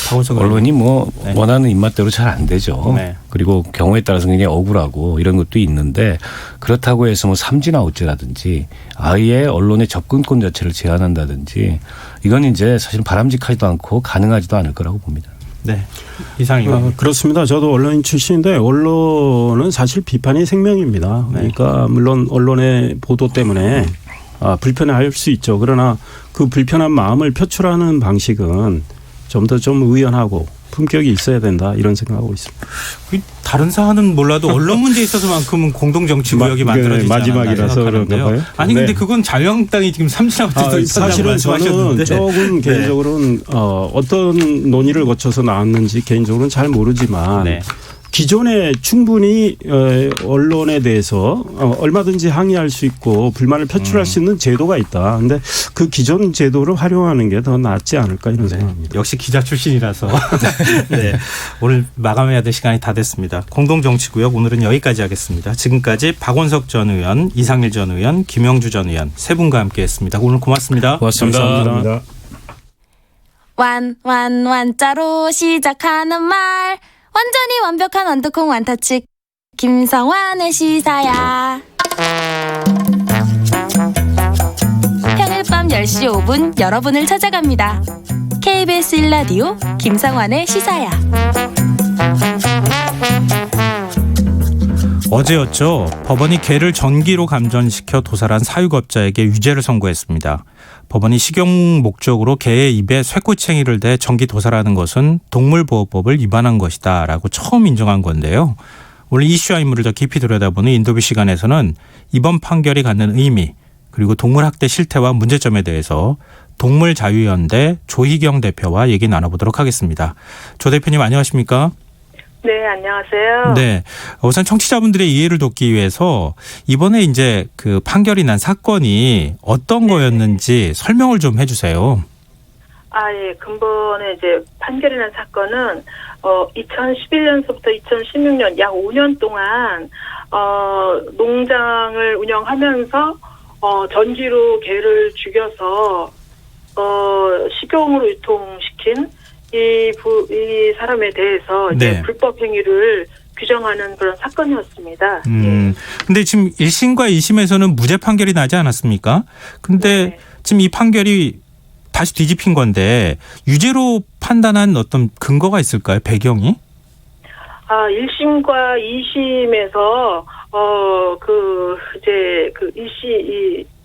박원석 언론이 뭐 네. 원하는 입맛대로 잘 안 되죠. 네. 그리고 경우에 따라서 굉장히 억울하고 이런 것도 있는데 그렇다고 해서 뭐 삼진아웃제라든지 아예 언론의 접근권 자체를 제한한다든지 이건 이제 사실 바람직하지도 않고 가능하지도 않을 거라고 봅니다. 네. 이상입니다. 그렇습니다. 저도 언론인 출신인데 언론은 사실 비판이 생명입니다. 그러니까 물론 언론의 보도 때문에 불편할 수 있죠. 그러나 그 불편한 마음을 표출하는 방식은 좀 더 좀 의연하고 품격이 있어야 된다 이런 생각하고 있습니다. 다른 사안은 몰라도 언론 문제에 있어서만큼은 공동 정치 구역이 만들어지지 마지막이라서 않았나 그런가 봐요. 아니 근데 네. 그건 자유한국당이 지금 삼진아웃제도 사실은 저는 조금 개인적으로는 어떤 논의를 거쳐서 나왔는지 개인적으로는 잘 모르지만 네. 기존에 충분히 언론에 대해서 얼마든지 항의할 수 있고 불만을 표출할 수 있는 제도가 있다. 그런데 그 기존 제도를 활용하는 게 더 낫지 않을까 이런 생각입니다. 역시 기자 출신이라서 네. 오늘 마감해야 될 시간이 다 됐습니다. 공동정치구역 오늘은 여기까지 하겠습니다. 지금까지 박원석 전 의원, 이상일 전 의원, 김영주 전 의원 세 분과 함께했습니다. 오늘 고맙습니다. 고맙습니다. 감사합니다. 완자로 시작하는 말 완전히 완벽한 완두콩 완타치 김성환의 시사야. 평일 밤 10시 5분 여러분을 찾아갑니다. KBS 1라디오 김성환의 시사야. 어제였죠. 법원이 개를 전기로 감전시켜 도살한 사육업자에게 유죄를 선고했습니다. 법원이 식용 목적으로 개의 입에 쇠꼬챙이를 대 전기 도살하는 것은 동물보호법을 위반한 것이다라고 처음 인정한 건데요. 오늘 이슈와 인물을 더 깊이 들여다보는 인터뷰 시간에서는 이번 판결이 갖는 의미 그리고 동물학대 실태와 문제점에 대해서 동물자유연대 조희경 대표와 얘기 나눠보도록 하겠습니다. 조 대표님 안녕하십니까? 네, 안녕하세요. 네. 우선 청취자분들의 이해를 돕기 위해서 이번에 이제 그 판결이 난 사건이 어떤 거였는지 설명을 좀 해주세요. 예. 근본에 이제 판결이 난 사건은, 2011년서부터 2016년 약 5년 동안, 농장을 운영하면서, 전기로 개를 죽여서, 식용으로 유통시킨 이 사람에 대해서 이제 네. 불법 행위를 규정하는 그런 사건이었습니다. 근데 지금 1심과 2심에서는 무죄 판결이 나지 않았습니까? 근데 네. 지금 이 판결이 다시 뒤집힌 건데 유죄로 판단한 어떤 근거가 있을까요? 배경이? 1심과 2심에서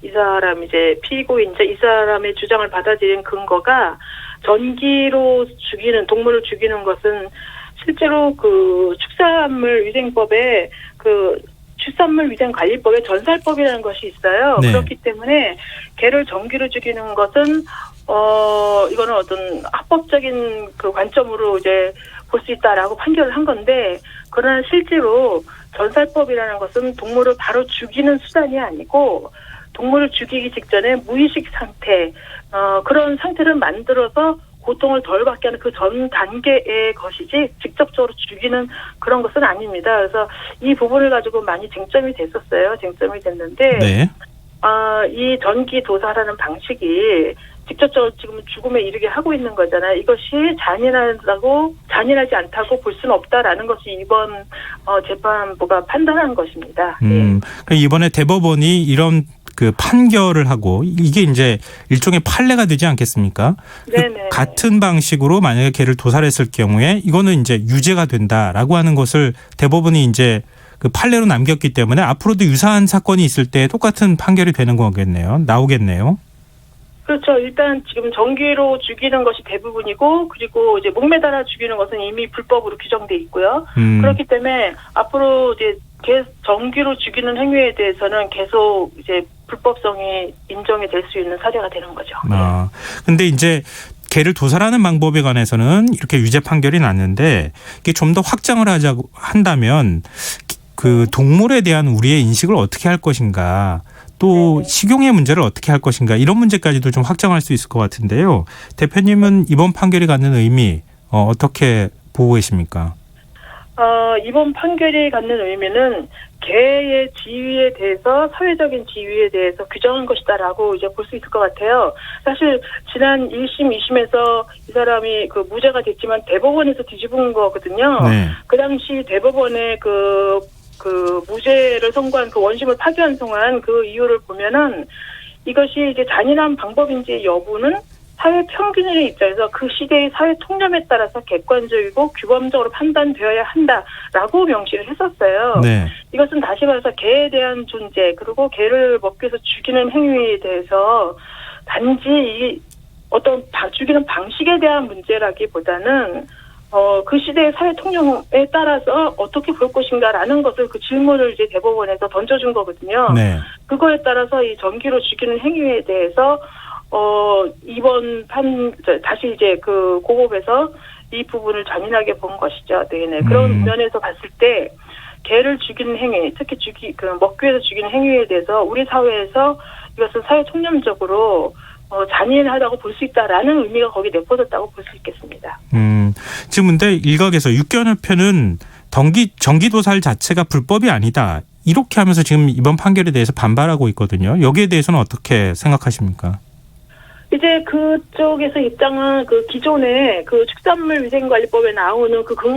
이 사람 이제 피고인자 이 사람의 주장을 받아들인 근거가 전기로 동물을 죽이는 것은 실제로 그 축산물위생법에 축산물위생관리법에 전살법이라는 것이 있어요. 네. 그렇기 때문에 개를 전기로 죽이는 것은 이거는 어떤 합법적인 그 관점으로 이제 볼 수 있다라고 판결을 한 건데, 그러나 실제로 전살법이라는 것은 동물을 바로 죽이는 수단이 아니고 동물을 죽이기 직전에 무의식 상태, 그런 상태를 만들어서 고통을 덜 받게 하는 그 전 단계의 것이지 직접적으로 죽이는 그런 것은 아닙니다. 그래서 이 부분을 가지고 많이 쟁점이 됐는데, 네. 이 전기 도살하는 방식이 직접적으로 지금 죽음에 이르게 하고 있는 거잖아요. 이것이 잔인하지 않다고 볼 수는 없다라는 것이 이번 재판부가 판단한 것입니다. 그러니까 이번에 대법원이 이런 그 판결을 하고 이게 이제 일종의 판례가 되지 않겠습니까? 네네. 같은 방식으로 만약에 개를 도살했을 경우에 이거는 이제 유죄가 된다라고 하는 것을 대법원이 이제 그 판례로 남겼기 때문에 앞으로도 유사한 사건이 있을 때 똑같은 판결이 되는 거겠네요. 나오겠네요. 그렇죠. 일단 지금 전기로 죽이는 것이 대부분이고, 그리고 이제 목매달아 죽이는 것은 이미 불법으로 규정돼 있고요. 그렇기 때문에 앞으로 이제 전기로 죽이는 행위에 대해서는 계속 이제 불법성이 인정이 될 수 있는 사례가 되는 거죠. 근데 이제 개를 도살하는 방법에 관해서는 이렇게 유죄 판결이 났는데 이게 좀 더 확장을 하자고 한다면 그 동물에 대한 우리의 인식을 어떻게 할 것인가, 또 식용의 문제를 어떻게 할 것인가, 이런 문제까지도 좀 확장할 수 있을 것 같은데요. 대표님은 이번 판결이 갖는 의미 어떻게 보고 계십니까? 이번 판결이 갖는 의미는 개의 지위에 대해서, 사회적인 지위에 대해서 규정한 것이다라고 이제 볼 수 있을 것 같아요. 사실 지난 1심, 2심에서 이 사람이 그 무죄가 됐지만 대법원에서 뒤집은 거거든요. 네. 그 당시 대법원의 그 무죄를 선고한 그 원심을 파기환송한 그 이유를 보면은 이것이 이제 잔인한 방법인지 여부는 사회 평균의 입장에서 그 시대의 사회 통념에 따라서 객관적이고 규범적으로 판단되어야 한다라고 명시를 했었어요. 네. 이것은 다시 말해서 개에 대한 존재, 그리고 개를 먹기 위해서 죽이는 행위에 대해서 단지 이 어떤 죽이는 방식에 대한 문제라기보다는 그 시대의 사회 통념에 따라서 어떻게 볼 것인가라는 것을 그 질문을 이제 대법원에서 던져준 거거든요. 네. 그거에 따라서 이 전기로 죽이는 행위에 대해서 이번 다시 이제 그 고법에서 이 부분을 잔인하게 본 것이죠. 네네. 그런 면에서 봤을 때 개를 죽이는 행위, 특히 먹기 위해서 죽이는 행위에 대해서 우리 사회에서 이것은 사회 통념적으로 잔인하다고 볼 수 있다라는 의미가 거기 내포졌다고 볼 수 있겠습니다. 지금 근데 일각에서 육견협회는 전기도살 자체가 불법이 아니다, 이렇게 하면서 지금 이번 판결에 대해서 반발하고 있거든요. 여기에 대해서는 어떻게 생각하십니까? 이제 그쪽에서 입장은 그 기존에 그 축산물위생관리법에 나오는 그 근거